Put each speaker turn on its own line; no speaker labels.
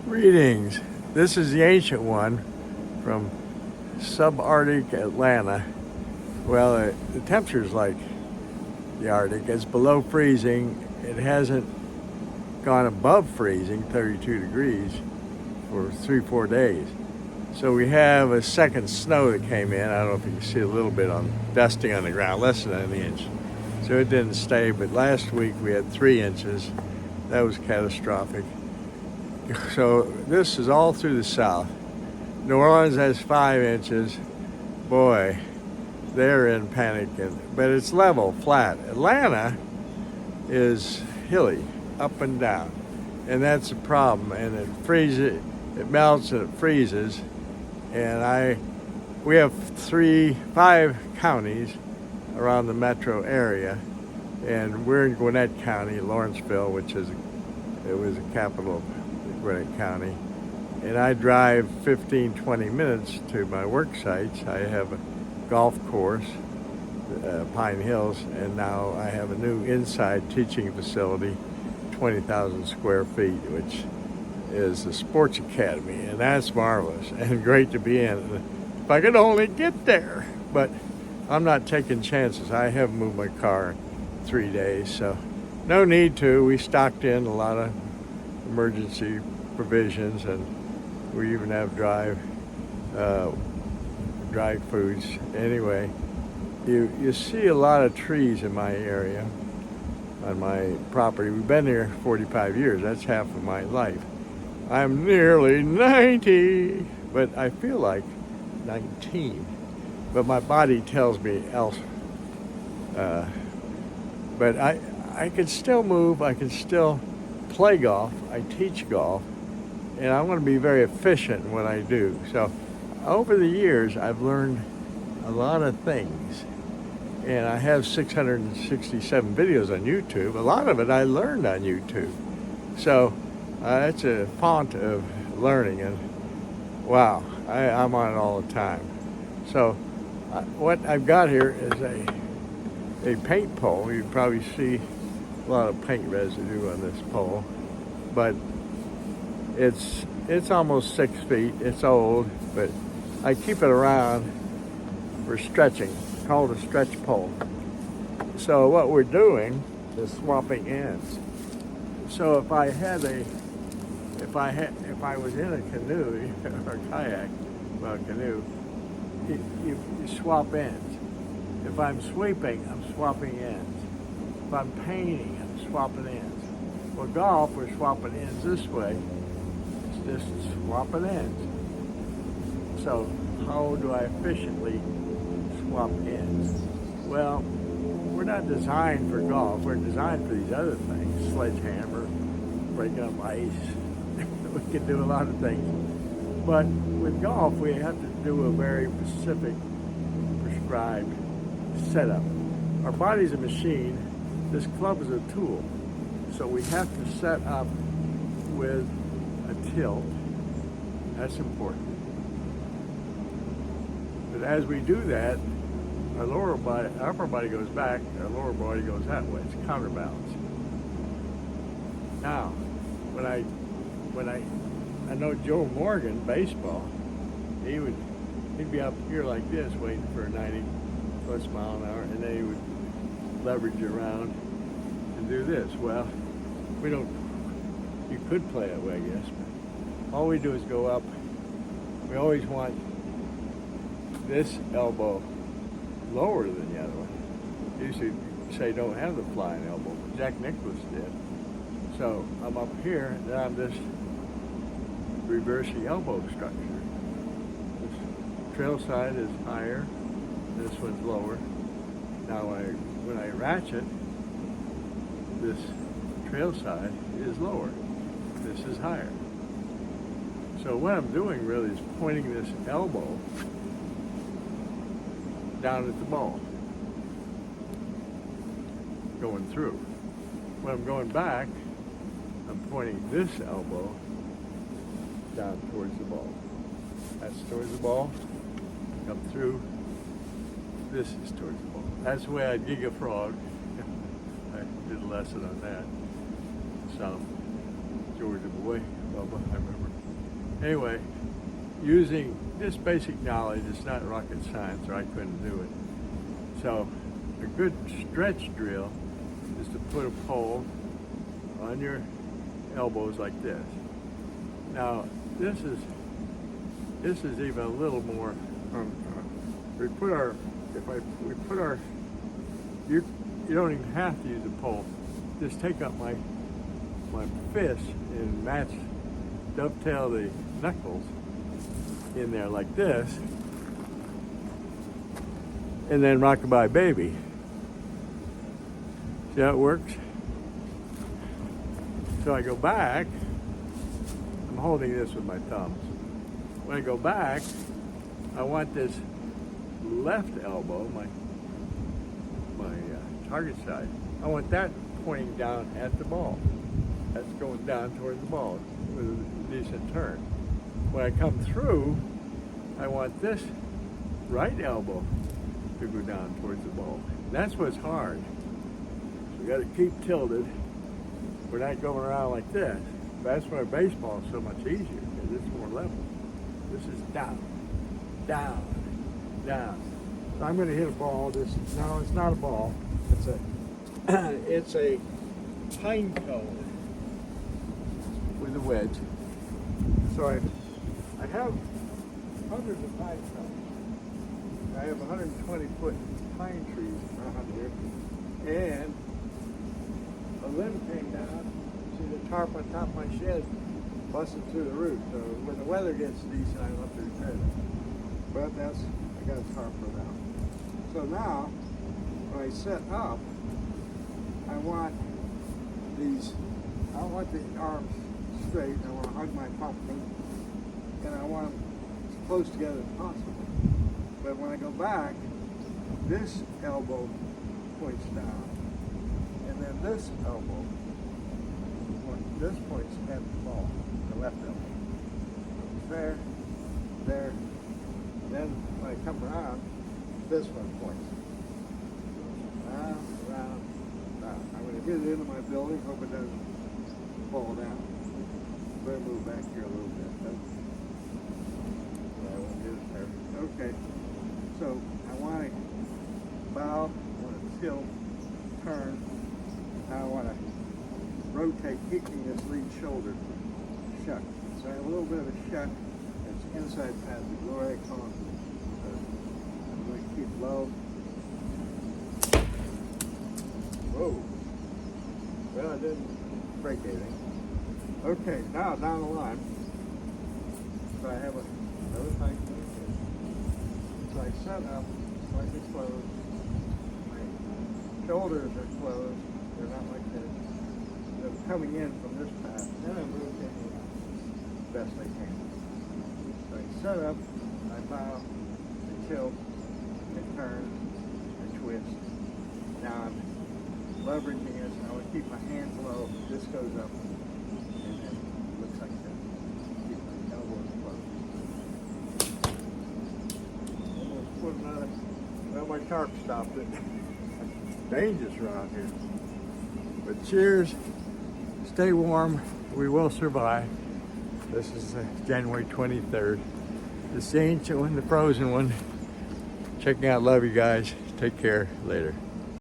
Greetings. This is the ancient one from subarctic Atlanta. Well, the temperature's like the Arctic. It's below freezing. It hasn't gone above freezing, 32 degrees, for 3-4 days. So we have a second snow that came in. I don't know if you can see a little bit on dusting on the ground, less than an inch. So it didn't stay, but last week we had 3 inches. That was catastrophic. So this is all through the south. New Orleans has 5 inches. Boy, they're in panic, but it's level, flat. Atlanta is hilly, up and down, and that's a problem. And it freezes, it melts and it freezes. And we have 5 counties around the metro area, and we're in Gwinnett County, Lawrenceville, which was the capital of Gwinnett County. And I drive 15-20 minutes to my work sites. I have a golf course, Pine Hills, and now I have a new inside teaching facility, 20,000 square feet, which is the Sports Academy, and that's marvelous and great to be in. If I could only get there, but I'm not taking chances. I haven't moved my car in 3 days, so no need to. We stocked in a lot of emergency provisions, and we even have dried foods. Anyway, you see a lot of trees in my area, on my property. We've been here 45 years. That's half of my life. I'm nearly 90, but I feel like 19. But my body tells me else. But I can still move. I can still play golf. I teach golf. And I want to be very efficient in what I do. So over the years, I've learned a lot of things. And I have 667 videos on YouTube. A lot of it I learned on YouTube. So it's a font of learning. And wow, I'm on it all the time. So what I've got here is a paint pole. You probably see a lot of paint residue on this pole. But it's almost 6 feet. It's old, but I keep it around for stretching, called a stretch pole. So what we're doing is swapping ends. So if I was in a canoe or kayak, well, canoe, you swap ends. If I'm sweeping, I'm swapping ends. If I'm painting, I'm swapping ends. Well, golf, we're swapping ends this way. Just swapping ends. So how do I efficiently swap ends? Well, we're not designed for golf. We're designed for these other things. Sledgehammer, breaking up ice. We can do a lot of things. But with golf, we have to do a very specific, prescribed setup. Our body's a machine. This club is a tool. So we have to set up with a tilt. That's important. But as we do that, our upper body goes back, our lower body goes that way. It's counterbalance. Now, I know Joe Morgan, baseball, he'd be up here like this waiting for a 90+ mile an hour, and then he would leverage around and do this. Well, you could play that way, I guess, but all we do is go up. We always want this elbow lower than the other one. Usually say don't have the flying elbow, but Jack Nicklaus did. So I'm up here, and then I'm just reversing elbow structure. This trail side is higher, this one's lower. Now when I ratchet, this trail side is lower. This is higher. So what I'm doing really is pointing this elbow down at the ball, going through. When I'm going back, I'm pointing this elbow down towards the ball. That's towards the ball. Come through. This is towards the ball. That's the way I gig a frog. I did a lesson on that. South Georgia boy, Bubba, I remember. Anyway, using this basic knowledge, it's not rocket science, or I couldn't do it. So a good stretch drill is to put a pole on your elbows like this. Now this is even a little more. We put our you don't even have to use a pole. Just take up my fist and dovetail the knuckles in there like this, and then rockabye baby. See how it works? So I go back. I'm holding this with my thumbs. When I go back, I want this left elbow, my target side, I want that pointing down at the ball. That's going down towards the ball with a decent turn. When I come through, I want this right elbow to go down towards the ball. That's what's hard. So we got to keep tilted. We're not going around like this. That's why baseball is so much easier, because it's more level. This is down, down, down. So I'm going to hit a ball. No, it's not a ball. It's a pine cone with a wedge. So I have hundreds of pine cones. I have 120-foot pine trees around here, and a limb came down. See the tarp on top of my shed busted through the roof. So when the weather gets decent, I don't have to repair that. But I got a tarp for that. So now, when I set up, I want the arms straight. I want to hug my pumpkin, and I want them as close together as possible. But when I go back, this elbow points down, and then this elbow, this points at the ball, the left elbow. There, there. Then when I come around, this one points. Round, round, round. I'm going to get it into my building, hope it doesn't fall down. Better move back here a little bit. I won't get it there. Okay. So I want to bow, I want to tilt, turn. Now I want to rotate, keeping this lead shoulder shut. So I have a little bit of a shut. It's inside passage, lower right column. I'm going to keep low. Whoa. Well, I didn't break anything. Okay, now down the line. So I have another tight here. So I set up slightly closed. My shoulders are closed. They're not like this. They're coming in from this path. Then I'm rotating as best I can. So I set up, I bow, I tilt, I turn, I twist. Now I'm leveraging this. I want to keep my hands low. This goes up, and then it looks like that. Keep my elbows closed. Almost put another. Well, my tarp stopped it. Dangerous around here. But cheers. Stay warm. We will survive. This is January 23rd. This is the ancient one, the frozen one. Checking out. Love you guys. Take care. Later.